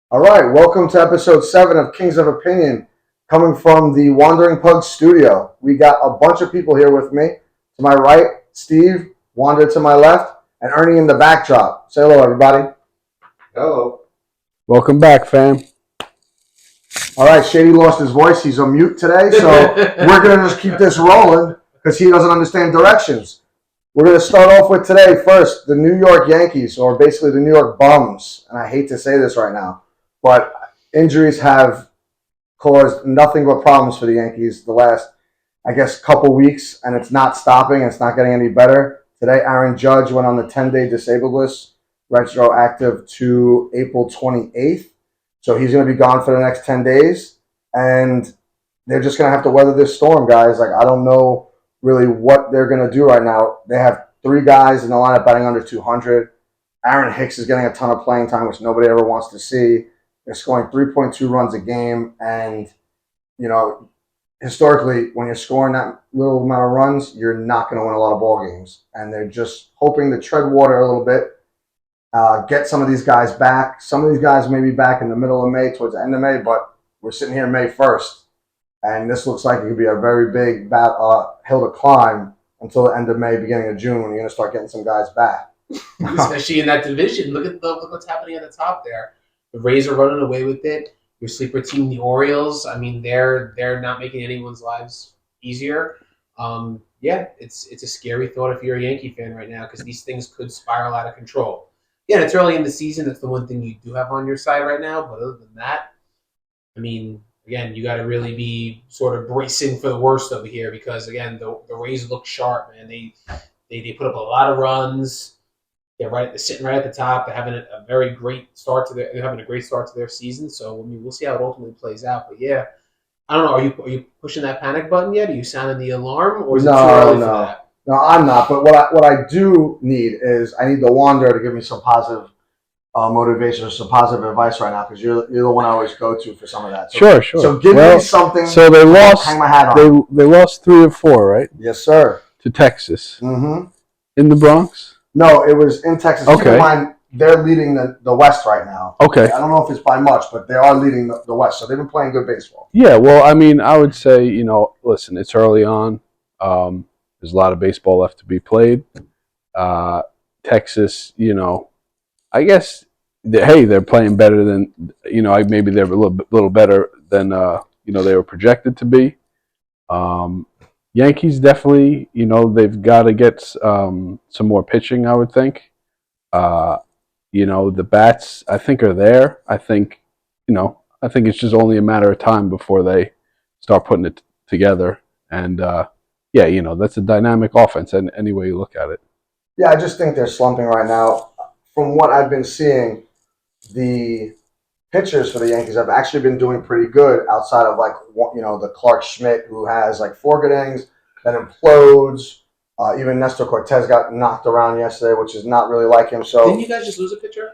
All right, welcome to episode 7 of Kings of Opinion, coming from the Wandering Pug studio. We got a bunch of people here with me. To my right, Steve, Wander to my left, and Ernie in the backdrop. Say hello, everybody. Hello. Welcome back, fam. All right, Shady lost his voice. He's on mute today, so we're going to just keep this rolling because he doesn't understand directions. We're going to start off with today first, the New York Yankees, or basically the New York Bums. And I hate to say this right now, but injuries have caused nothing but problems for the Yankees the last, I guess, couple weeks, and it's not stopping. It's not getting any better. Today, Aaron Judge went on the 10-day disabled list, retroactive to April 28th. So he's going to be gone for the next 10 days, and they're just going to have to weather this storm, guys. Like, I don't know really what they're going to do right now. They have 3 guys in the lineup batting under 200. Aaron Hicks is getting a ton of playing time, which nobody ever wants to see. They're scoring 3.2 runs a game, and, you know, historically, when you're scoring that little amount of runs, you're not going to win a lot of ball games. And they're just hoping to tread water a little bit, get some of these guys back. Some of these guys may be back in the middle of May, towards the end of May, but we're sitting here May 1st, and this looks like it could be a very big hill to climb until the end of May, beginning of June, when you're going to start getting some guys back. Especially in that division. Look what's happening at the top there. The Rays are running away with it. Your sleeper team, the Orioles, I mean, they're not making anyone's lives easier. It's a scary thought if you're a Yankee fan right now because these things could spiral out of control. Yeah, it's early in the season. That's the one thing you do have on your side right now. But other than that, I mean, again, you got to really be sort of bracing for the worst over here because, again, the Rays look sharp, man. They put up a lot of runs. They're sitting right at the top. They're having a very great start to they're having a great start to their season. So I mean, we'll see how it ultimately plays out. But yeah, I don't know. Are you pushing that panic button yet? Are you sounding the alarm, or is it too early for that? No, I'm not. But what I do need is I need the Wanderer to give me some positive motivation or some positive advice right now because you're the one I always go to for some of that. Sure. So give me something. So they lost. Hang my hat on. They lost 3 or 4, right? Yes, sir. To Texas. Mm-hmm. In the Bronx. No, it was in Texas. Okay. Keep in mind, they're leading the West right now. Okay. I don't know if it's by much, but they are leading the West. So they've been playing good baseball. Yeah. Well, I mean, I would say, listen, it's early on. There's a lot of baseball left to be played. Texas, I guess. They're playing better than maybe they're a little better than they were projected to be. Yankees definitely, they've got to get some more pitching, I would think. The bats, I think, are there. I think it's just only a matter of time before they start putting it together. And, that's a dynamic offense any way you look at it. Yeah, I just think they're slumping right now. From what I've been seeing, the pitchers for the Yankees have actually been doing pretty good outside of the Clark Schmidt, who has like 4 good innings, then implodes. Even Nestor Cortez got knocked around yesterday, which is not really like him. So didn't you guys just lose a pitcher?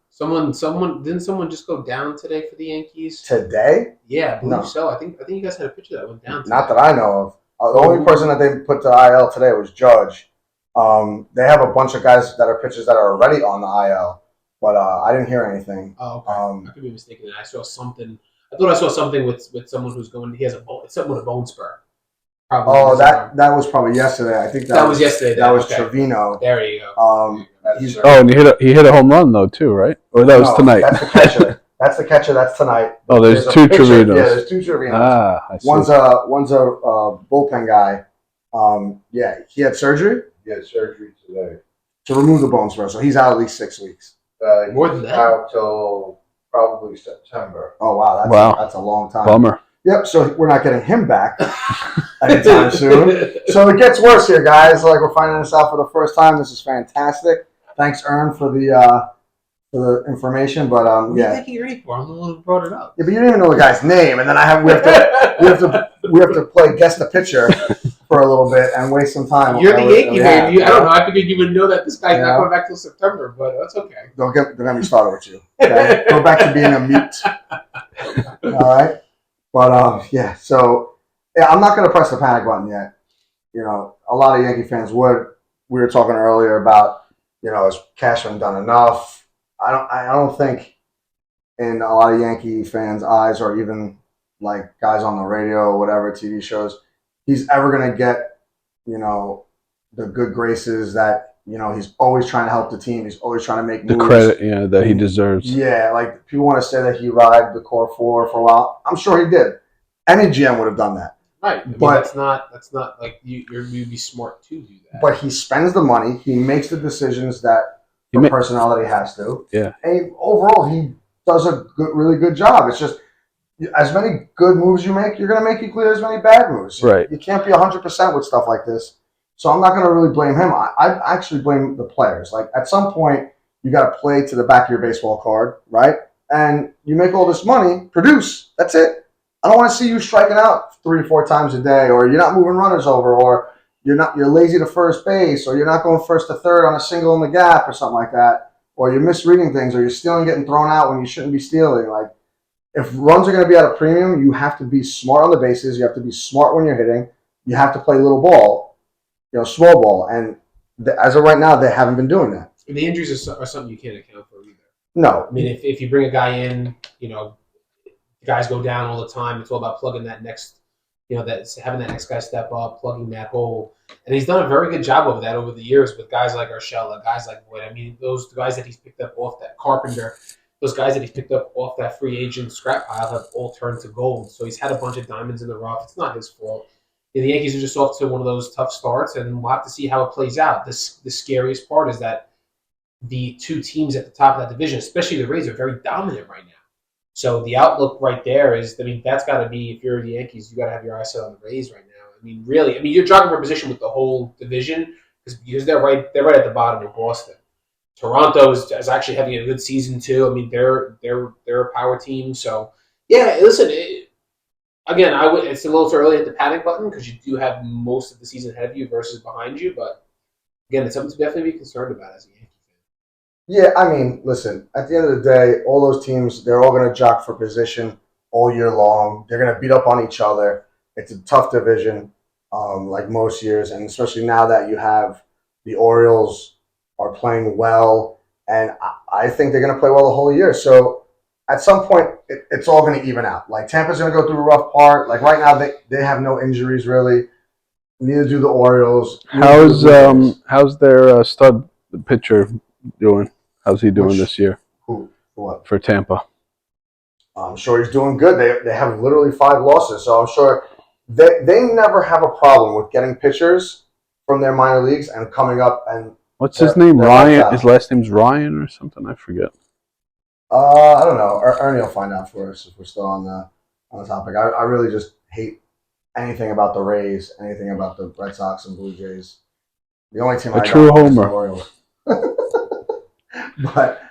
Someone didn't someone just go down today for the Yankees? Today? Yeah, I believe so. I think you guys had a pitcher that went down today. Not that I know of. The only person that they put to IL today was Judge. They have a bunch of guys that are pitchers that are already on the IL. But I didn't hear anything. Oh, okay. I could be mistaken. I saw something. I thought I saw something with someone who's going. He has it's something with a bone spur. Probably. That was probably yesterday. I think that was yesterday. That was Trevino. There you go. And he hit a home run though too, right? Or that was tonight. That's the catcher. That's the catcher. That's tonight. Oh, there's 2 Trevinos. Yeah, there's 2 Trevinos. I see. One's a bullpen guy. He had surgery. He had surgery today to remove the bone spur, so he's out at least 6 weeks. More than that? Out till probably September. Oh, wow. That's a long time. Bummer. Yep, so we're not getting him back anytime soon. So it gets worse here, guys. Like, we're finding this out for the first time. This is fantastic. Thanks, Ern, for the information. But, what are you thinking you're ready for? I'm the one who brought it up. Yeah, but you didn't even know the guy's name, and then we have to play guess the pitcher for a little bit and waste some time. You're the Yankee man. I don't know. I figured you would know that this guy's not going back till September, but that's okay. Don't get me started with you. Okay? Go back to being a mute. All right, but So I'm not going to press the panic button yet. A lot of Yankee fans would. We were talking earlier about has Cashman done enough? I don't think in a lot of Yankee fans' eyes, or even like guys on the radio or whatever TV shows, he's ever gonna get, you know, the good graces that, you know, he's always trying to help the team. He's always trying to make The moves. credit, that he deserves. Yeah, like people want to say that he ride the core four for a while. I'm sure he did. Any GM would have done that. Right. I mean, But- that's not like you'd be smart to do that. But he spends the money. He makes the decisions that He the ma- personality has to. Yeah. And overall, he does a really good job. It's just as many good moves you make, you're going to make equally as many bad moves. Right. You can't be 100% with stuff like this. So I'm not going to really blame him. I actually blame the players. Like at some point, you got to play to the back of your baseball card, right? And you make all this money, produce. That's it. I don't want to see you striking out 3 or 4 times a day, or you're not moving runners over, or you're lazy to first base, or you're not going first to third on a single in the gap or something like that, or you're misreading things, or you're stealing, getting thrown out when you shouldn't be stealing. Like if runs are going to be at a premium, you have to be smart on the bases. You have to be smart when you're hitting. You have to play little ball, small ball. And as of right now, they haven't been doing that. The injuries are something you can't account for either. No. I mean, if you bring a guy in, guys go down all the time. It's all about plugging that next, that's having that next guy step up, plugging that hole. And he's done a very good job of that over the years with guys like Urshela, guys like Wood. I mean, those guys that he's picked up off that Carpenter, those guys that he's picked up off that free agent scrap pile have all turned to gold. So he's had a bunch of diamonds in the rough. It's not his fault. The Yankees are just off to one of those tough starts, and we'll have to see how it plays out. The scariest part is that the 2 teams at the top of that division, especially the Rays, are very dominant right now. So the outlook right there is, that's got to be, if you're the Yankees, you got to have your eyes set on the Rays right now. Really, you're jogging for position with the whole division because they're right at the bottom of Boston. Toronto is actually having a good season too. They're a power team. So yeah, listen. Again, it's a little too early at the panic button because you do have most of the season ahead of you versus behind you. But again, it's something to definitely be concerned about as a Yankee fan. Yeah, listen, at the end of the day, all those teams, they're all going to jock for position all year long. They're going to beat up on each other. It's a tough division, like most years, and especially now that you have the Orioles are playing well, and I think they're going to play well the whole year. So at some point, it's all going to even out. Like Tampa's going to go through a rough part. Like right now, they have no injuries really. Neither do the Orioles. How's their stud pitcher doing? How's he doing this year? Who? What? For Tampa? I'm sure he's doing good. They have literally 5 losses, so I'm sure they never have a problem with getting pitchers from their minor leagues and coming up and. What's his name? Ryan. His last name's Ryan or something. I forget. I don't know. Ernie will find out for us if we're still on the topic. I really just hate anything about the Rays, anything about the Red Sox and Blue Jays. The only team A I true got is the homer. Orioles. But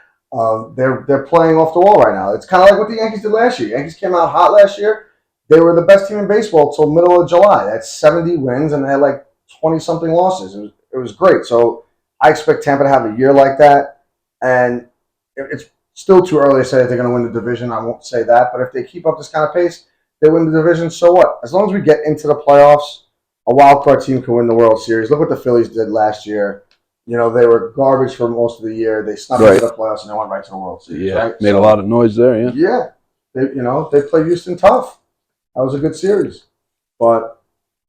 they're playing off the wall right now. It's kind of like what the Yankees did last year. Yankees came out hot last year. They were the best team in baseball till middle of July. That's 70 wins, and they had like 20-something losses. It was great. So I expect Tampa to have a year like that. And it's still too early to say that they're going to win the division. I won't say that. But if they keep up this kind of pace, they win the division, so what? As long as we get into the playoffs, a wild card team can win the World Series. Look what the Phillies did last year. They were garbage for most of the year. They snuck into the playoffs and they went right to the World Series. Yeah, right? made a lot of noise there. Yeah. Yeah, they played Houston tough. That was a good series, but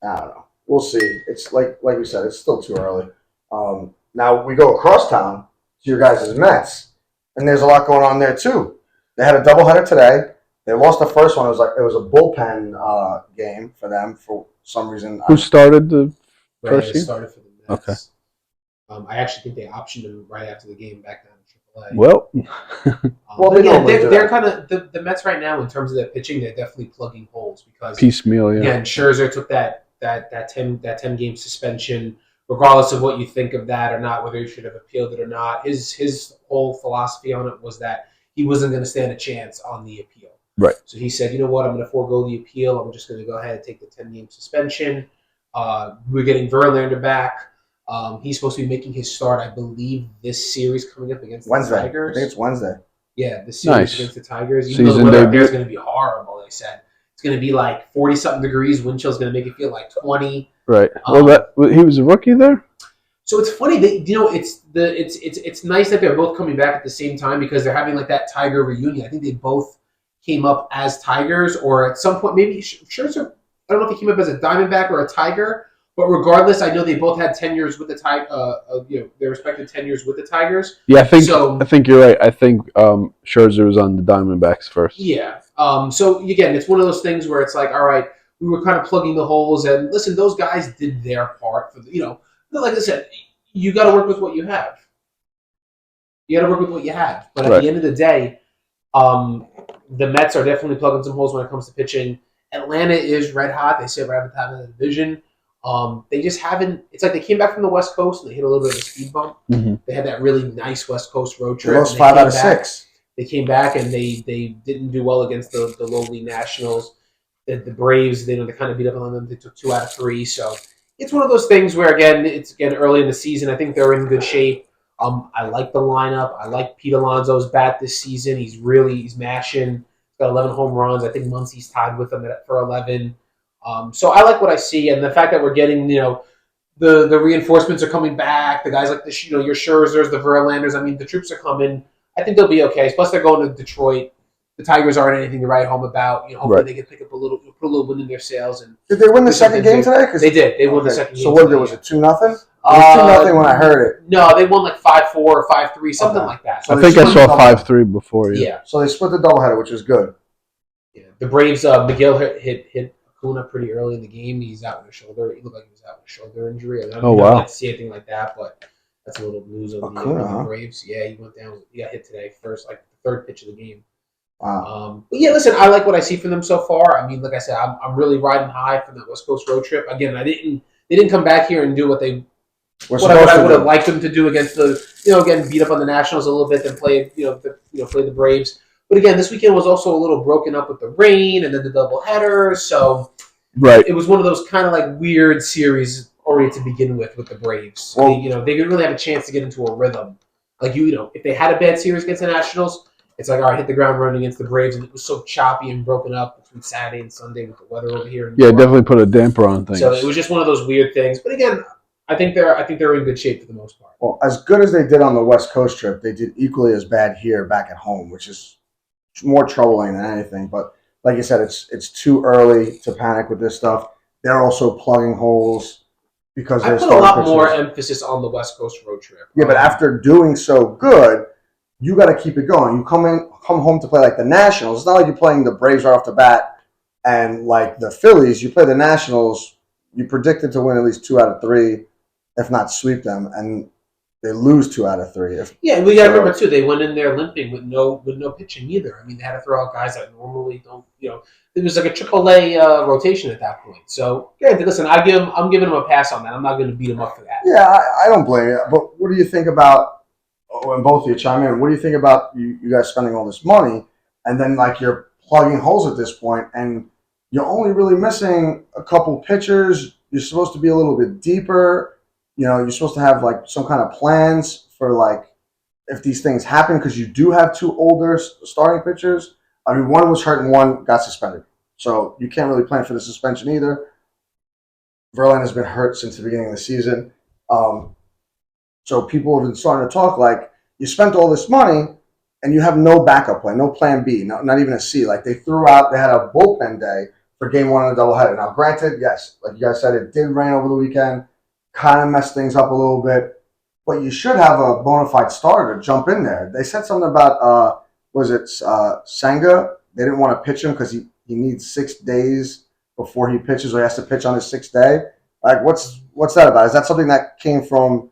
I don't know. We'll see. It's like we said, it's still too early. Now we go across town to your guys' Mets, and there's a lot going on there too. They had a doubleheader today. They lost the first one. It was a bullpen game for them for some reason. Who started the Right, first it game? started for the Mets. Okay. I actually think they optioned him right after the game back down to AAA. Well, Well, But they yeah, normally do they're that. kind of the Mets right now in terms of their pitching. They're definitely plugging holes because piecemeal. Yeah. again, Scherzer took that 10 game suspension. Regardless of what you think of that or not, whether he should have appealed it or not, his whole philosophy on it was that he wasn't going to stand a chance on the appeal. Right. So he said, you know what, I'm going to forego the appeal. I'm just going to go ahead and take the 10 game suspension. We're getting Verlander back. He's supposed to be making his start, I believe, this series coming up against Wednesday. the Tigers. I think it's Wednesday. Yeah, the series Nice. against the Tigers. Even though Season the weather up there debut. is going to be horrible, they said. It's going to be like 40-something degrees. Wind chill is going to make it feel like 20. Right. Well, he was a rookie there. So it's funny that it's nice that they're both coming back at the same time because they're having like that Tiger reunion. I think they both came up as Tigers, or at some point maybe Scherzer. I don't know if he came up as a Diamondback or a Tiger, but regardless, I know they both had tenures with the their respective tenures with the Tigers. Yeah, So I think you're right. I think Scherzer was on the Diamondbacks first. yeah. So again, it's one of those things where it's like, all right, we were kind of plugging the holes, and listen, those guys did their part for like I said, you got to work with what you have. You got to work with what you have. But at Right. the end of the day, the Mets are definitely plugging some holes when it comes to pitching. Atlanta is red hot. They sit right at the top of the division. They just haven't. It's like they came back from the West Coast and they hit a little bit of a speed bump. Mm-hmm. They had that really nice West Coast road They trip. lost and 5 out came of back. 6. They came back and they didn't do well against the lowly Nationals. The Braves, they kind of beat up on them. They took 2 out of 3. So it's one of those things where it's early in the season. I think they're in good shape. I like the lineup. I like Pete Alonso's bat this season. He's mashing. He's got 11 home runs. I think Muncie's tied with him for 11. So I like what I see, and the fact that we're getting the reinforcements are coming back. The guys like your Scherzers, the Verlanders. I mean, the troops are coming. I think they'll be okay. Plus, they're going to Detroit. The Tigers aren't anything to write home about. Hopefully Right. they can pick up put a little wind in their sails. And Did they win the do second something game today? 'Cause- they did. They won the okay. second game. So what today. was it? 2-0? It was 2-0 when I heard it. No, they won like 5-4 or 5-3, something Okay. like that. So I they think I split saw the 5-3 before you. Yeah. So they split the doubleheader, which is good. Yeah. The Braves, Miguel hit Acuna pretty early in the game. He's out with a shoulder. He looked like he was out with a shoulder injury. I don't wow. like to see anything like that, but that's a little news over Acuna, the huh? Braves. Yeah, he went down. He got hit today, first, like the third pitch of the game. Wow. But yeah, listen, I like what I see from them so far. I mean, like I said, I'm really riding high from that West Coast road trip. Again, they didn't come back here and do what I would have liked them to do against again, beat up on the Nationals a little bit, then play play the Braves. But again, this weekend was also a little broken up with the rain and then the doubleheader. So Right. it was one of those kind of like weird series already to begin with the Braves. Well- They didn't really have a chance to get into a rhythm. Like if they had a bad series against the Nationals, it's like, all right, hit the ground running against the Braves, and it was so choppy and broken up between Saturday and Sunday with the weather over here. In New Yeah, York. definitely put a damper on things. So it was just one of those weird things. But again, I think they're in good shape for the most part. Well, as good as they did on the West Coast trip, they did equally as bad here back at home, which is more troubling than anything. But like you said, it's too early to panic with this stuff. They're also plugging holes because I they're put a lot starting more pitchers. emphasis on the West Coast road trip. Yeah, but after doing so good, you got to keep it going. You come home to play like the Nationals. It's not like you're playing the Braves right off the bat, and like the Phillies, you play the Nationals. You predicted to win at least 2 out of 3, if not sweep them, and they lose 2 out of 3. Yeah, we got to remember too. They went in there limping with no pitching either. I mean, they had to throw out guys that normally don't. It was like a AAA rotation at that point. So, granted, listen, I'm giving them a pass on that. I'm not going to beat them up for that. Yeah, I don't blame you. But what do you think about? When both of you chime in, what do you think about you guys spending all this money, and then like you're plugging holes at this point, and you're only really missing a couple pitchers. You're supposed to be a little bit deeper. You're supposed to have like some kind of plans for like if these things happen because you do have 2 older starting pitchers. I mean, one was hurt and one got suspended, so you can't really plan for the suspension either. Verlander has been hurt since the beginning of the season. So people have been starting to talk like you spent all this money and you have no backup plan, no plan B, not even a C. Like they had a bullpen day for game 1 of the doubleheader. Now, granted, yes, like you guys said, it did rain over the weekend, kind of messed things up a little bit, but you should have a bona fide starter to jump in there. They said something about, Senga? They didn't want to pitch him because he needs 6 days before he pitches, or he has to pitch on his 6th day. Like, what's that about? Is that something that came from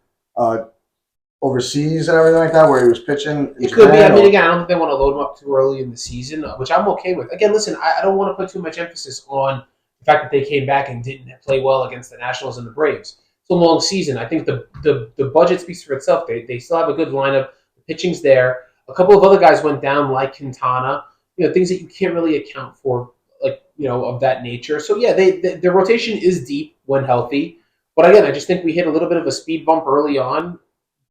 overseas and everything like that, where he was pitching? It could be. I mean, again, I don't think they want to load him up too early in the season, which I'm okay with. Again, listen, I don't want to put too much emphasis on the fact that they came back and didn't play well against the Nationals and the Braves. It's a long season. I think the budget speaks for itself. They still have a good lineup. The pitching's there. A couple of other guys went down, like Quintana. Things that you can't really account for, like of that nature. So yeah, their rotation is deep when healthy. But again, I just think we hit a little bit of a speed bump early on,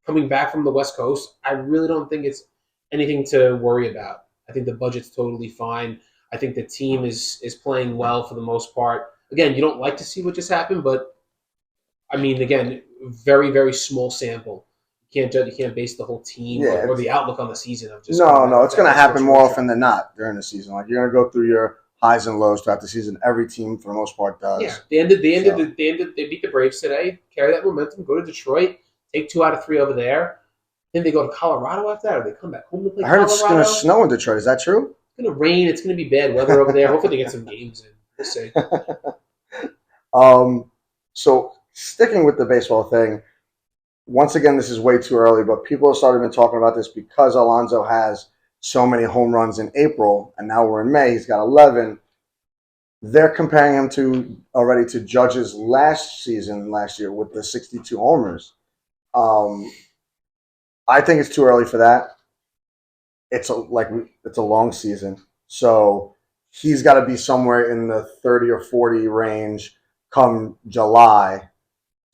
coming back from the West Coast. I really don't think it's anything to worry about. I think the budget's totally fine. I think the team is playing well for the most part. Again, you don't like to see what just happened, but I mean, again, very, very small sample. You can't judge. You can't base the whole team Yeah, or the outlook on the season of just. No, it's going to happen more short often than not during the season. Like you're going to go through your highs and lows throughout the season. Every team, for the most part, does. Yeah, they beat the Braves today. Carry that momentum. Go to Detroit. Take 2 out of 3 over there. Then they go to Colorado after that, or they come back home to play I heard Colorado. it's going to snow in Detroit. Is that true? It's going to rain. It's going to be bad weather over there. Hopefully, they get some games in. We'll see. So sticking with the baseball thing, once again, this is way too early, but people have started been talking about this because Alonso has so many home runs in April, and now we're in May. He's got 11. They're comparing him already to Judge's last year with the 62 homers. I think it's too early for that. It's a long season, so he's got to be somewhere in the 30 or 40 range come July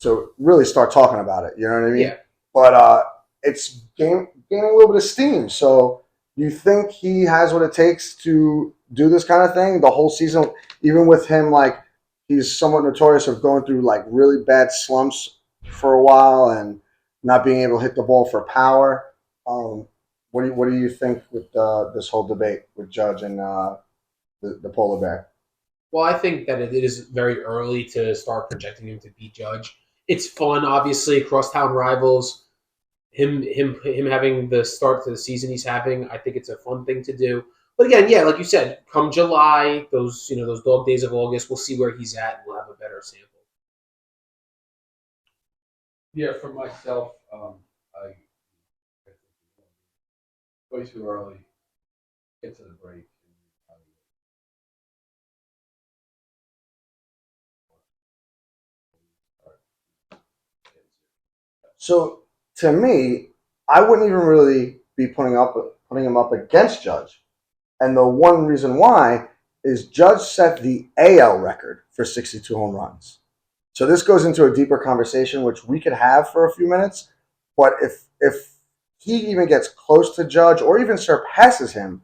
to really start talking about it. You know what I mean? Yeah. But it's gaining a little bit of steam. So you think he has what it takes to do this kind of thing the whole season, even with him like he's somewhat notorious of going through like really bad slumps for a while and not being able to hit the ball for power. What do you think with this whole debate with Judge and the polar bear? Well, I think that it is very early to start projecting him to beat Judge. It's fun, obviously, crosstown rivals. Him having the start to the season he's having, I think it's a fun thing to do. But again, yeah, like you said, come July, those dog days of August, we'll see where he's at and we'll have a better sample. Yeah, for myself, I way too early. Get to the break. So to me, I wouldn't even really be putting him up against Judge. And the one reason why is Judge set the AL record for 62 home runs. So this goes into a deeper conversation, which we could have for a few minutes. But if he even gets close to Judge or even surpasses him,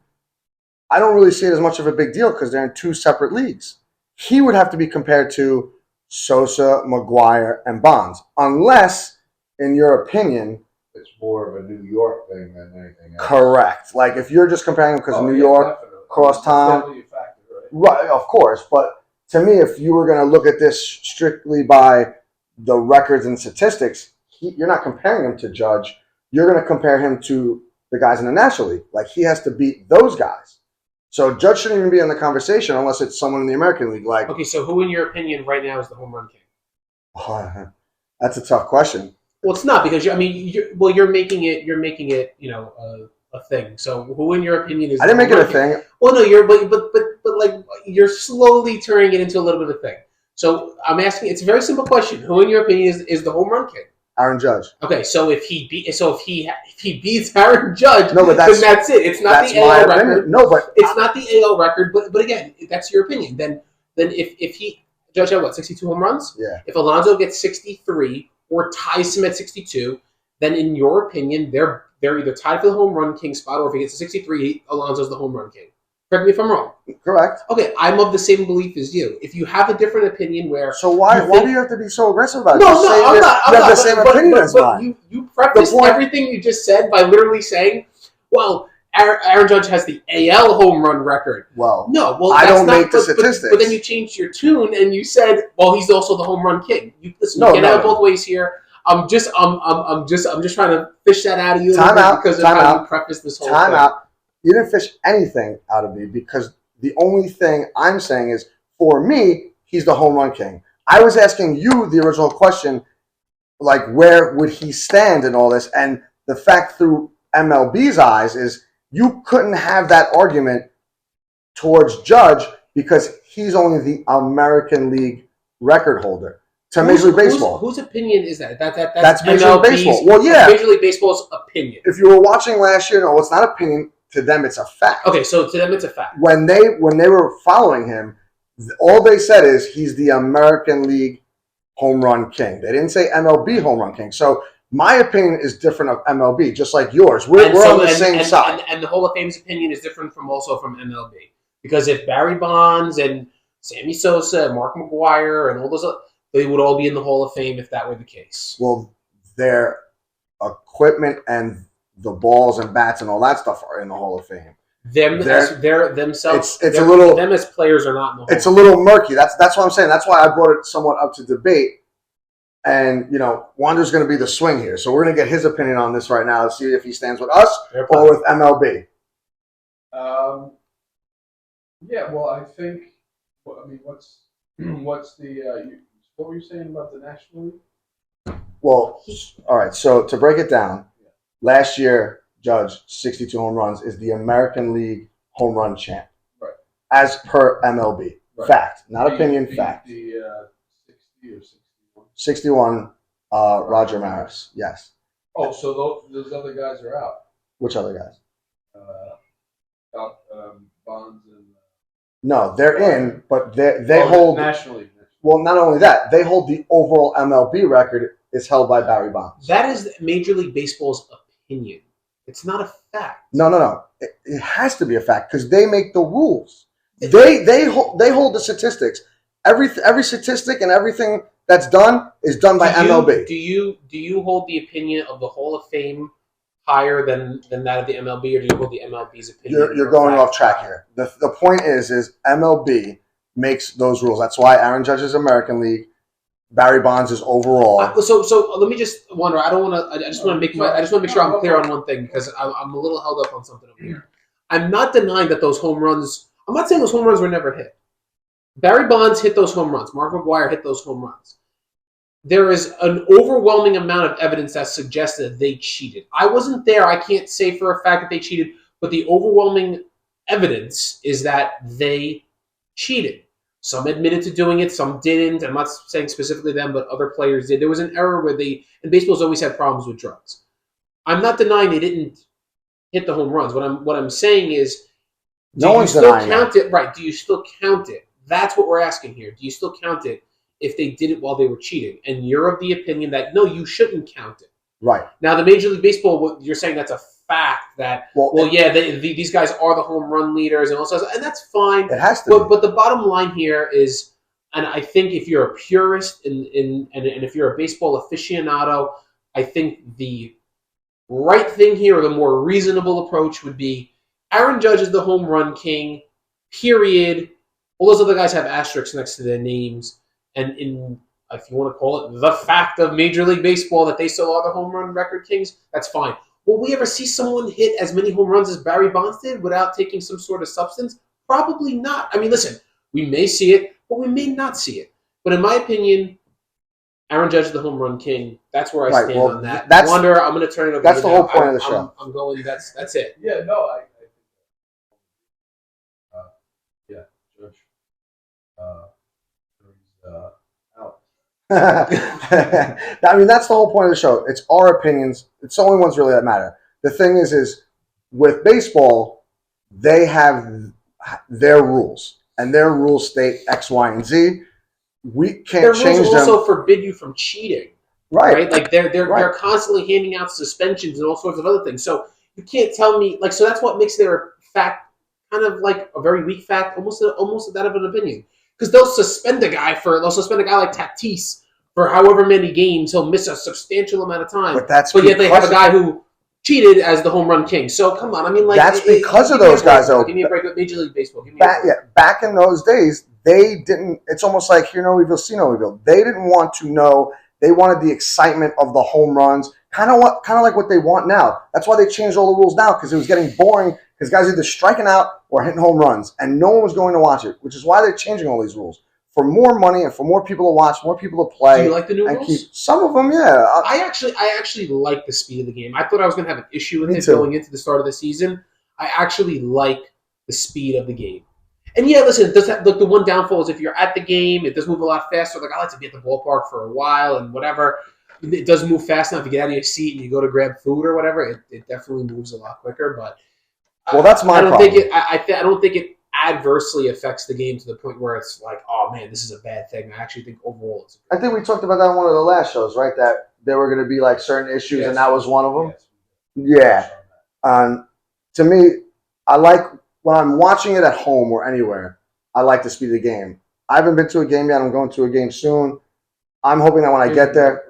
I don't really see it as much of a big deal because they're in 2 separate leagues. He would have to be compared to Sosa, McGuire, and Bonds, unless, in your opinion, It's more of a New York thing than anything else. correct. Like if you're just comparing them because New York, cross town, Definitely a factor, right? right? Of course, but to me, if you were going to look at this strictly by the records and statistics, you're not comparing him to Judge. You're going to compare him to the guys in the National League. Like he has to beat those guys. So Judge shouldn't even be in the conversation unless it's someone in the American League. Like, Okay, so who, in your opinion, right now is the home run king? that's a tough question. Well, it's not because you're making it a thing. So who, in your opinion, is? I didn't make it a thing. Well, no, but like you're slowly turning it into a little bit of a thing. So I'm asking. It's a very simple question. Who, in your opinion, is the home run king? Aaron Judge. Okay, so if he beats Aaron Judge, No, but then that's it. It's not That's the my AL opinion. record. No, but It's not the AL record. But again, that's your opinion. Then if he Judge had 62 home runs? Yeah. If Alonso gets 63 or ties him at 62, then in your opinion, they're either tied for the home run king spot, or if he gets to 63, Alonso's the home run king. Correct me if I'm wrong. Correct. Okay, I'm of the same belief as you. If you have a different opinion where... So why do you have to be so aggressive about it? No, Just say I'm not. you have the same opinion as mine. You prefaced everything you just said by literally saying, well, Aaron Judge has the AL home run record. Well, No, well, I that's don't not, make the statistics. But then you changed your tune and you said, well, he's also the home run king. You can't have it both ways here. I'm just trying to fish that out of you because of how you prefaced this whole thing. Time out. You didn't fish anything out of me because the only thing I'm saying is, for me, he's the home run king. I was asking you the original question, like where would he stand in all this? And the fact through MLB's eyes is you couldn't have that argument towards Judge because he's only the American League record holder. To Major League Baseball. Whose opinion is that? That's Major League Baseball. Well, yeah. Major League Baseball's opinion. If you were watching last year, no, it's not opinion. To them, it's a fact. Okay, so to them, it's a fact. When they were following him, all they said is he's the American League home run king. They didn't say MLB home run king. So my opinion is different of MLB, just like yours. We're on the same side. And the Hall of Fame's opinion is different from MLB. Because if Barry Bonds and Sammy Sosa and Mark McGwire and all those, they would all be in the Hall of Fame if that were the case. Well, their equipment and the balls and bats and all that stuff are in the Hall of Fame. Themselves, it's a little. Them as players are not in the Hall. It's a little murky. That's what I'm saying. That's why I brought it somewhat up to debate. And Wander's going to be the swing here, so we're going to get his opinion on this right now to see if he stands with us or with MLB. Yeah, well, I think. I mean, what's the? What were you saying about the National League? Well, all right. So to break it down, last year Judge 62 home runs is the American League home run champ, Right. as per MLB. Right. Fact, not opinion. Fact. The 60 or 61. 61. Roger Maris. Yes. Oh, so those other guys are out. Which other guys? Bonds and. No, they're in, but they hold. National League. Well, not only that, they hold the overall MLB record is held by Barry Bonds. That is Major League Baseball's opinion. It's not a fact. No. It has to be a fact because they make the rules. They hold the statistics. Every statistic and everything that's done is done by MLB. Do you hold the opinion of the Hall of Fame higher than that of the MLB, or do you hold the MLB's opinion? You're going off track here. The point is MLB makes those rules. That's why Aaron Judge is American League. Barry Bonds is overall. So let me just wonder. I just want to make sure I'm clear on one thing because I'm a little held up on something over here. I'm not denying that those home runs. I'm not saying those home runs were never hit. Barry Bonds hit those home runs. Mark McGwire hit those home runs. There is an overwhelming amount of evidence that suggests that they cheated. I wasn't there. I can't say for a fact that they cheated, but the overwhelming evidence is that they cheated. Some admitted to doing it, some didn't. I'm not saying specifically them, but other players did. There was an error where and baseball's always had problems with drugs. I'm not denying they didn't hit the home runs. What I'm saying is, no one's denying count it? Right? Do you still count it? That's what we're asking here. Do you still count it if they did it while they were cheating? And you're of the opinion that no, you shouldn't count it. Right. Now, the Major League Baseball, you're saying that's a fact that, these guys are the home run leaders and all sorts, and that's fine. It has to be. But the bottom line here is, and I think if you're a purist and if you're a baseball aficionado, I think the right thing here, or the more reasonable approach, would be Aaron Judge is the home run king, period. All those other guys have asterisks next to their names. And if you want to call it the fact of Major League Baseball that they still are the home run record kings, that's fine. Will we ever see someone hit as many home runs as Barry Bonds did without taking some sort of substance? Probably not. I mean, listen, we may see it, but we may not see it. But in my opinion, Aaron Judge is the home run king. That's where I stand on that. Wonder, I'm going to turn it over. That's the whole point of the show. I'm going. That's it. Yeah. No. I yeah. Judge. Out. I mean, that's the whole point of the show. It's our opinions. It's the only ones really that matter. The thing is with baseball, they have their rules, and their rules state X, Y, and Z. We can't change them. Their rules also forbid you from cheating. Right. Like they're constantly handing out suspensions and all sorts of other things. So you can't tell me so that's what makes their fact kind of like a very weak fact, almost that of an opinion. Because they'll suspend a guy like Tatis for however many games. He'll miss a substantial amount of time. But yet they have a guy who cheated as the home run king. So come on, I mean, that's because of those guys. Though, give me a break with Major League Baseball. Back in those days, they didn't. It's almost like hear no evil, see no evil. They didn't want to know. They wanted the excitement of the home runs, kind of like what they want now. That's why they changed all the rules now because it was getting boring. Because guys either striking out or hitting home runs, and no one was going to watch it, which is why they're changing all these rules for more money and for more people to watch, more people to play. Do you like the new rules? Some of them, yeah. I actually like the speed of the game. I thought I was going to have an issue with it going into the start of the season. I actually like the speed of the game. And yeah, listen, the one downfall is if you're at the game, it does move a lot faster. Like I like to be at the ballpark for a while and whatever. It does move fast enough. If you get out of your seat and you go to grab food or whatever, it definitely moves a lot quicker. But that's my problem. I don't think it adversely affects the game to the point where it's like, oh man, this is a bad thing. I actually think overall it's. I think we talked about that in one of the last shows, right? That there were going to be like certain issues, and that was one of them. Yes. Yeah. To me, I like when I'm watching it at home or anywhere. I like the speed of the game. I haven't been to a game yet. I'm going to a game soon. I'm hoping that when I get there,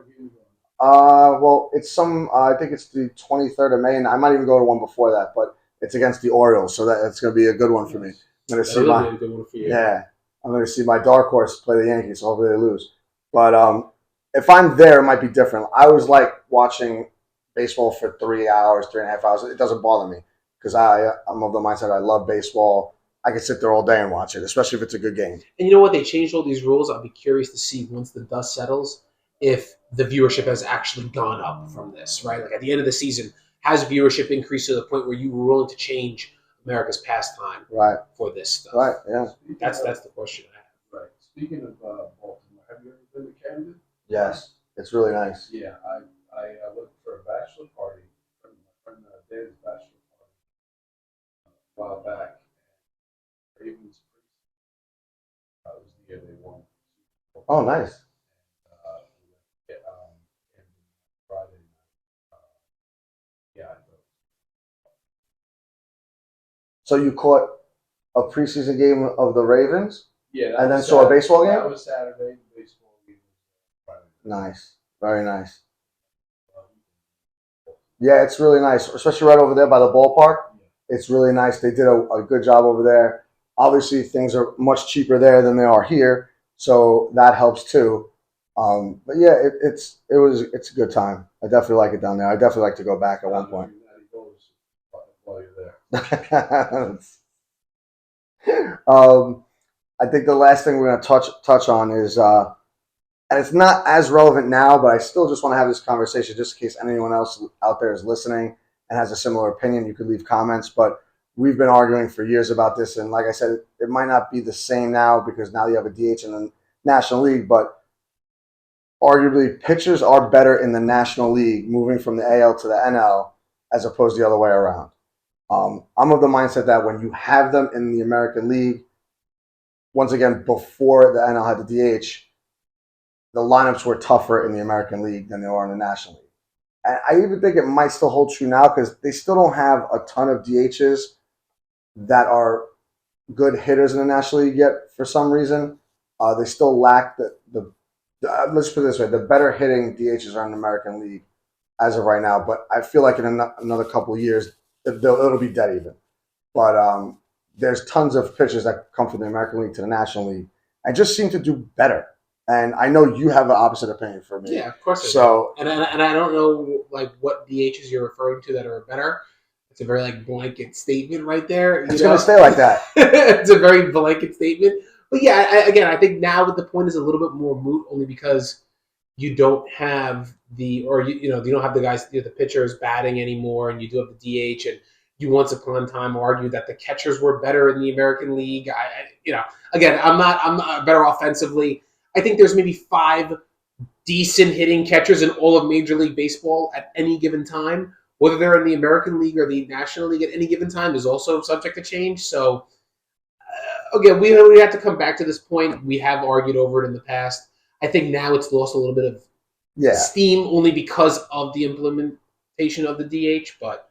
well, it's I think it's the 23rd of May, and I might even go to one before that, but it's against the Orioles, so that's going to be a good one for me. I'm going to see That'll my be a good one for you. yeah, I'm going to see my dark horse play the Yankees. So hopefully they lose. But if I'm there, it might be different. I always like watching baseball for 3 hours, 3.5 hours. It doesn't bother me because I'm of the mindset I love baseball. I can sit there all day and watch it, especially if it's a good game. And you know what? They changed all these rules. I'll be curious to see once the dust settles if the viewership has actually gone up from this, right? Like at the end of the season, has viewership increased to the point where you were willing to change America's pastime Right. for this stuff? Right. Yeah. That's the question I have. Right. Speaking of Baltimore, have you ever been to Camden? Yes. It's really nice. Yeah, I looked for a bachelor party from my friend David's bachelor party a while back. Ravens was the year they won. Oh, nice. Yeah, and Friday night. Yeah, I thought. So you caught a preseason game of the Ravens, Yeah, and then saw a baseball game? That was Saturday. Baseball game was Friday night. Nice. Very nice. Yeah, it's really nice, especially right over there by the ballpark. It's really nice. They did a good job over there. Obviously, things are much cheaper there than they are here, so that helps too. But yeah, it's a good time. I definitely like it down there. I definitely like to go back at one point. While you're there. I think the last thing we're going to touch on is, and it's not as relevant now, but I still just want to have this conversation just in case anyone else out there is listening and has a similar opinion. You could leave comments, but we've been arguing for years about this, and like I said, it might not be the same now because now you have a DH in the National League, but arguably pitchers are better in the National League moving from the AL to the NL as opposed to the other way around. I'm of the mindset that when you have them in the American League, once again, before the NL had the DH, the lineups were tougher in the American League than they are in the National League. And I even think it might still hold true now because they still don't have a ton of DHs that are good hitters in the National League yet for some reason. They still lack let's put it this way, the better hitting DHs are in the American League as of right now. But I feel like in another couple of years, it'll be dead even. But there's tons of pitchers that come from the American League to the National League and just seem to do better. And I know you have an opposite opinion for me. Yeah, of course. So, and I don't know like what DHs you're referring to that are better. It's a very like blanket statement right there. It's going to stay like that. It's a very blanket statement. But yeah, I think now the point is a little bit more moot only because you don't have you don't have the guys, the pitchers batting anymore, and you do have the DH, and you once upon a time argued that the catchers were better in the American League. Again, I'm not better offensively. I think there's maybe 5 decent hitting catchers in all of Major League Baseball at any given time. Whether they're in the American League or the National League at any given time is also subject to change. So, again, we have to come back to this point. We have argued over it in the past. I think now it's lost a little bit of steam only because of the implementation of the DH. But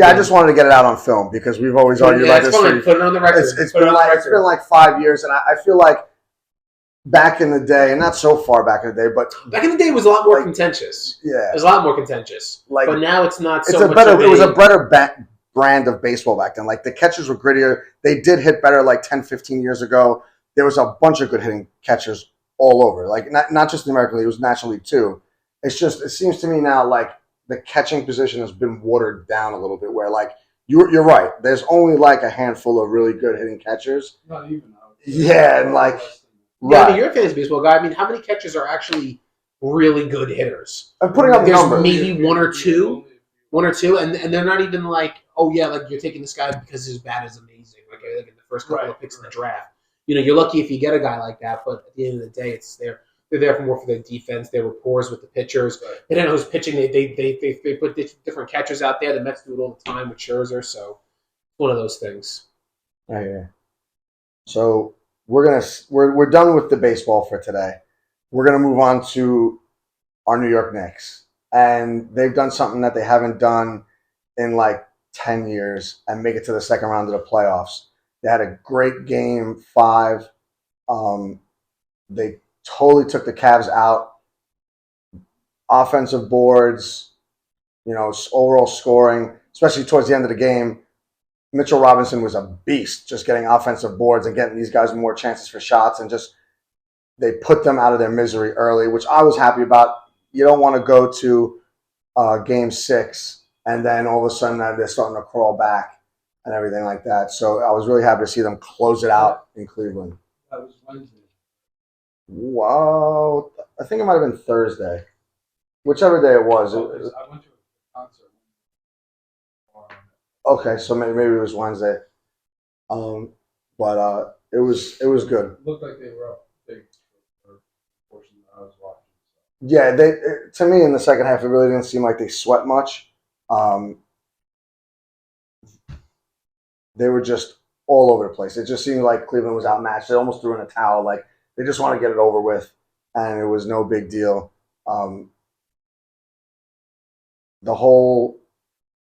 I just wanted to get it out on film because we've always argued about this. Fine. Put it on the record. It's been like 5 years, and I feel like back in the day, and not so far back in the day, but back in the day it was a lot more contentious. Yeah, it was a lot more contentious. But now it's not so much. It was a better brand of baseball back then. Like the catchers were grittier. They did hit better like 10, 15 years ago. There was a bunch of good hitting catchers all over. Like not just the American League, it was National League too. It's just it seems to me now like the catching position has been watered down a little bit. Where like you're right. There's only like a handful of really good hitting catchers. Not even. Yeah, and like. Yeah, right. I mean, you're a fantasy baseball guy. I mean, how many catchers are actually really good hitters? I'm putting up the numbers. Maybe one or two, and they're not even like, oh yeah, like you're taking this guy because his bat is amazing. Like in the first couple of picks in the draft, you're lucky if you get a guy like that. But at the end of the day, they're there for more for their defense. Their rapport with the pitchers. Right. They don't know who's pitching. They put different catchers out there. The Mets do it all the time with Scherzer. So one of those things. Right here. So. We're done with the baseball for today. We're gonna move on to our New York Knicks, and they've done something that they haven't done in like 10 years, and make it to the second round of the playoffs. They had a great game 5. They totally took the Cavs out. Offensive boards, overall scoring, especially towards the end of the game. Mitchell Robinson was a beast, just getting offensive boards and getting these guys more chances for shots, and just they put them out of their misery early, which I was happy about. You don't want to go to Game 6 and then all of a sudden they're starting to crawl back and everything like that. So I was really happy to see them close it out in Cleveland. That was Wednesday. Wow, I think it might have been Thursday, whichever day it was. I went to a concert. Okay, so maybe it was Wednesday. But it was good. It looked like they were up big for the portion that I was watching. Yeah, to me in the second half, it really didn't seem like they sweat much. They were just all over the place. It just seemed like Cleveland was outmatched. They almost threw in a towel. Like they just want to get it over with, and it was no big deal. The whole,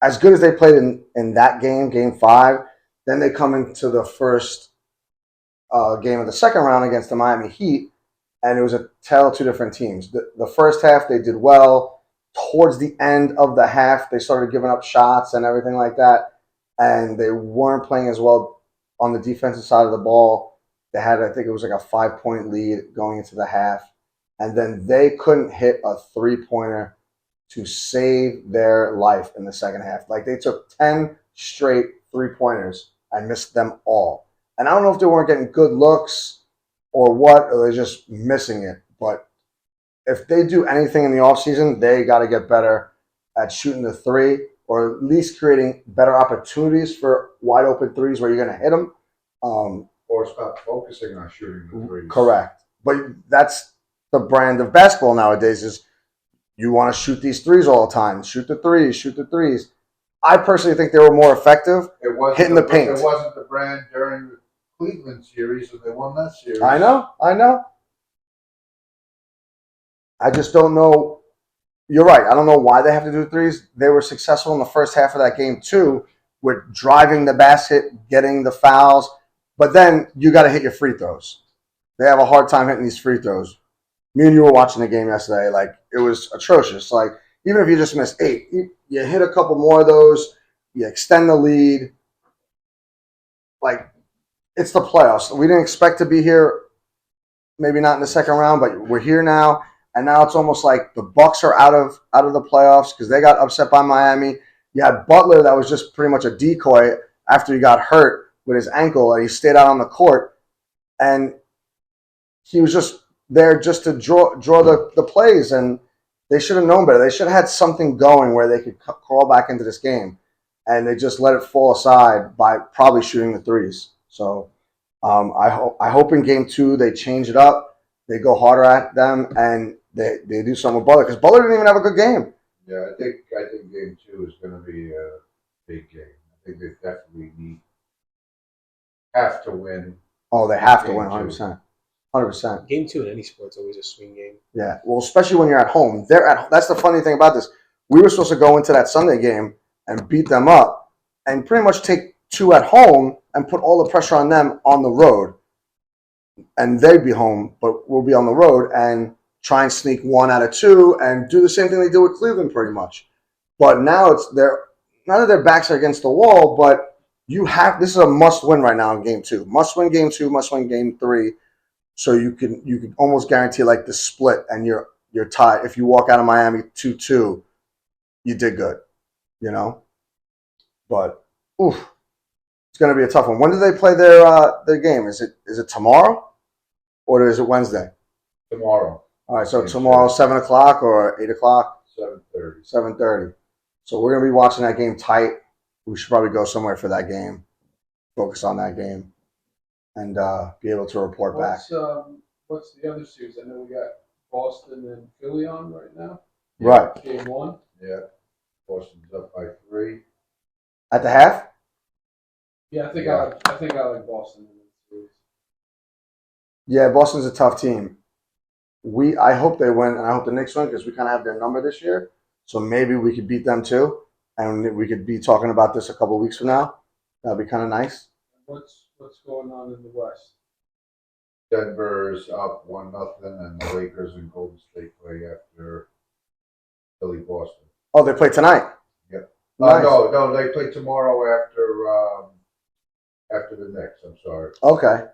as good as they played in that game, Game 5, then they come into the first game of the second round against the Miami Heat, and it was a tale of two different teams. The first half, they did well. Towards the end of the half, they started giving up shots and everything like that, and they weren't playing as well on the defensive side of the ball. They had, I think it was like a 5-point lead going into the half, and then they couldn't hit a three-pointer to save their life in the second half. Like they took 10 straight three-pointers and missed them all. And I don't know if they weren't getting good looks or what, or they're just missing it. But if they do anything in the offseason, they got to get better at shooting the three, or at least creating better opportunities for wide open threes where you're going to hit them. Or stop focusing on shooting the threes. Correct. But that's the brand of basketball nowadays is you want to shoot these threes all the time. Shoot the threes. I personally think they were more effective hitting the paint. It wasn't the brand during the Cleveland series, and they won that series. I know. I just don't know. You're right. I don't know why they have to do threes. They were successful in the first half of that game, too, with driving the basket, getting the fouls. But then you got to hit your free throws. They have a hard time hitting these free throws. Me and you were watching the game yesterday. Like, it was atrocious. Like, even if you just missed 8, you hit a couple more of those, you extend the lead. Like, it's the playoffs. We didn't expect to be here, maybe not in the second round, but we're here now. And now it's almost like the Bucks are out of the playoffs because they got upset by Miami. You had Butler that was just pretty much a decoy after he got hurt with his ankle, and he stayed out on the court. And he was just there just to draw the plays, and they should have known better. They should have had something going where they could crawl back into this game, and they just let it fall aside by probably shooting the threes. So I hope in Game 2 they change it up, they go harder at them, and they do something with Butler, because Butler didn't even have a good game. Yeah, I think Game 2 is going to be a big game. I think they definitely have to win. Oh, they have to Game win 100%. 100%. Game 2 in any sport's always a swing game. Yeah, well, especially when you're at home. That's the funny thing about this. We were supposed to go into that Sunday game and beat them up and pretty much take 2 at home and put all the pressure on them on the road. And they'd be home, but we'll be on the road and try and sneak 1 out of 2 and do the same thing they did with Cleveland pretty much. But now none of their backs are against the wall, but this is a must-win right now in Game 2. Must-win Game 2, must-win Game 3. So you can almost guarantee like the split, and you're tied. If you walk out of Miami 2-2, you did good, But it's going to be a tough one. When do they play their game? Is it tomorrow, or is it Wednesday? Tomorrow. All right, so tomorrow 7:00 or 8:00. 7:30. 7:30. So we're going to be watching that game tight. We should probably go somewhere for that game, focus on that game, and be able to report back. What's the other series? I know we got Boston and Philly on right now. Right. Game 1. Yeah. Boston's up by 3. At the half? Yeah, I think I like Boston in this series. Yeah, Boston's a tough team. I hope they win, and I hope the Knicks win, because we kind of have their number this year. So maybe we could beat them too, and we could be talking about this a couple of weeks from now. That'd be kind of nice. What's going on in the West? Denver's up 1-0, and the Lakers and Golden State play after Philly Boston. Oh, they play tonight. Yep. Nice. No, they play tomorrow after the Knicks. I'm sorry. Okay.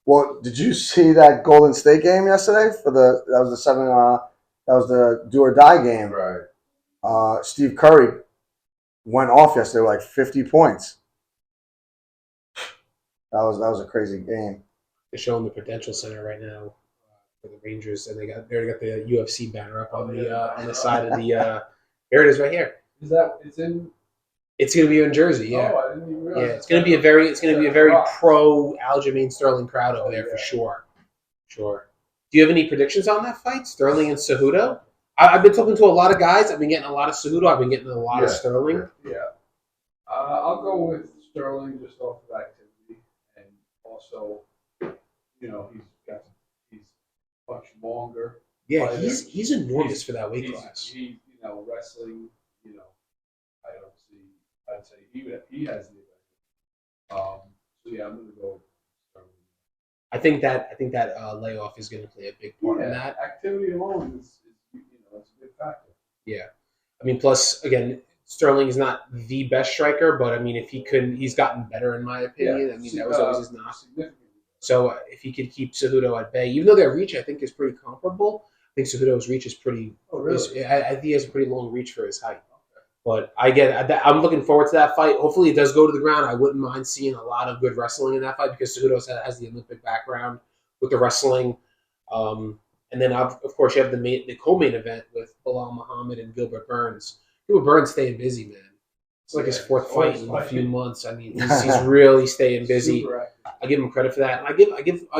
Well, did you see that Golden State game yesterday? That was the seven. That was the do or die game. Right. Steve Curry went off yesterday with like 50 points. That was a crazy game. They're showing the Prudential Center right now for the Rangers, and they already got the UFC banner up on the side of the. Here it is, right here. Is that it's in? It's going to be in Jersey, yeah. Oh, I didn't even realize. Yeah, it's going to be a very pro Aljamain Sterling crowd over there for sure. Sure. Do you have any predictions on that fight, Sterling and Cejudo? I've been talking to a lot of guys. I've been getting a lot of Cejudo. I've been getting a lot of Sterling. Yeah. I'll go with Sterling just off of activity, and also, he's much longer. Yeah, But he's enormous for that weight class. He wrestling. I don't see. I'd say he has the advantage. So yeah, I'm gonna go with Sterling. I think that layoff is going to play a big part in that. Activity alone is it's a big factor. Yeah, I mean, plus again, Sterling is not the best striker, but I mean, if he could, he's gotten better in my opinion. I mean, that was always his knock. Significantly. So if he could keep Cejudo at bay, even though their reach I think is pretty comparable, I think Cejudo's reach is pretty. Oh, really? I think he has a pretty long reach for his height. But I'm looking forward to that fight. Hopefully, it does go to the ground. I wouldn't mind seeing a lot of good wrestling in that fight because Cejudo has the Olympic background with the wrestling. And then, of course, you have the co-main event with Bilal Muhammad and Gilbert Burns. Gilbert Burns staying busy, man. It's like his fourth fight in a few months. I mean, he's really staying busy. I give him credit for that, and I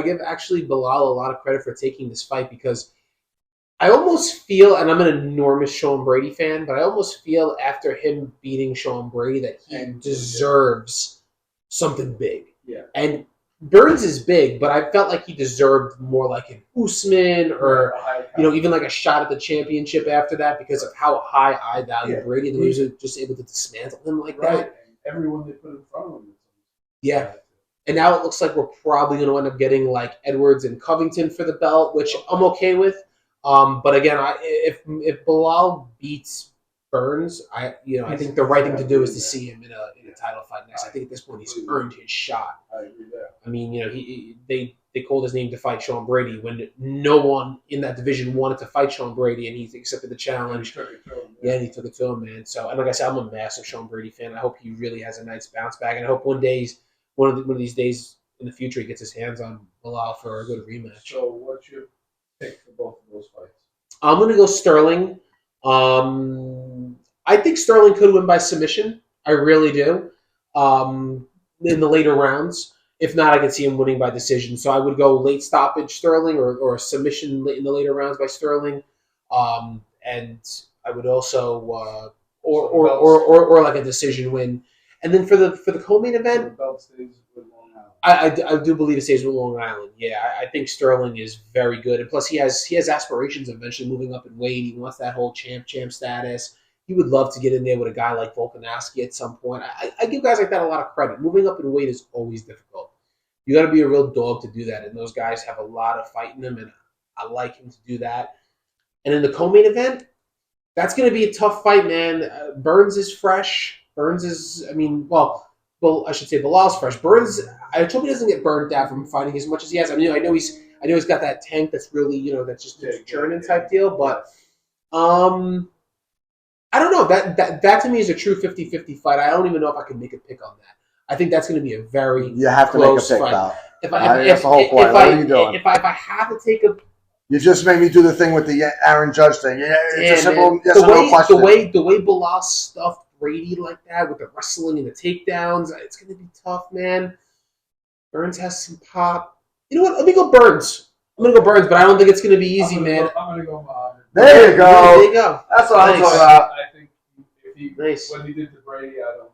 give actually Bilal a lot of credit for taking this fight because I almost feel, and I'm an enormous Sean Brady fan, but I almost feel after him beating Sean Brady that he deserves something big. Yeah. And Burns is big, but I felt like he deserved more like an Usman or even like a shot at the championship after that because of how high I value Brady. And he was just able to dismantle him like that. And everyone they put in front of him. Yeah. And now it looks like we're probably going to end up getting like Edwards and Covington for the belt, which I'm okay with. But again, if Bilal beats Burns, I think the right thing to do is to see him in a title fight next. I think at this point he's earned his shot. I agree there. I mean, they called his name to fight Sean Brady when no one in that division wanted to fight Sean Brady, and he accepted the challenge. And he took it to him, man. So, and like I said, I'm a massive Sean Brady fan. I hope he really has a nice bounce back, and I hope one of these days in the future he gets his hands on Bilal for a good rematch. So, what's your pick for both of those fights? I'm going to go Sterling. I think Sterling could win by submission. I really do. In the later rounds. If not, I could see him winning by decision. So I would go late stoppage Sterling or submission in the later rounds by Sterling. And I would also or like a decision win. And then for the co-main event, The belt stays with Long Island. I do believe it stays with Long Island. Yeah, I think Sterling is very good, and plus he has aspirations of eventually moving up in weight. He wants that whole champ status. He would love to get in there with a guy like Volkanovski at some point. I give guys like that a lot of credit. Moving up in weight is always difficult. You got to be a real dog to do that, and those guys have a lot of fight in them, and I like him to do that. And in the co-main event, that's going to be a tough fight, man. Burns is fresh. Burns is, I should say Bilal's fresh. Burns, I hope he doesn't get burned out from fighting as much as he has. I mean, I know he's got that tank that's really, that's just churning type deal. But I don't know. That to me is a true 50-50 fight. I don't even know if I can make a pick on that. I think that's going to be a very You have to make a close pick, fight. pal. That's the whole point. What are you doing? If I have to take a You just made me do the thing with the Aaron Judge thing. Yeah, it's a man, simple yes or no question. the way Bilal stuffed Brady like that with the wrestling and the takedowns, it's going to be tough, man. Burns has some pop. You know what? Let me go Burns. I'm going to go Burns, but I don't think it's going to be easy, man. I'm going to go Muhammad. There you go. There you go. That's what I'm Nice. talking about. I think if he Nice. when he did to Brady, I don't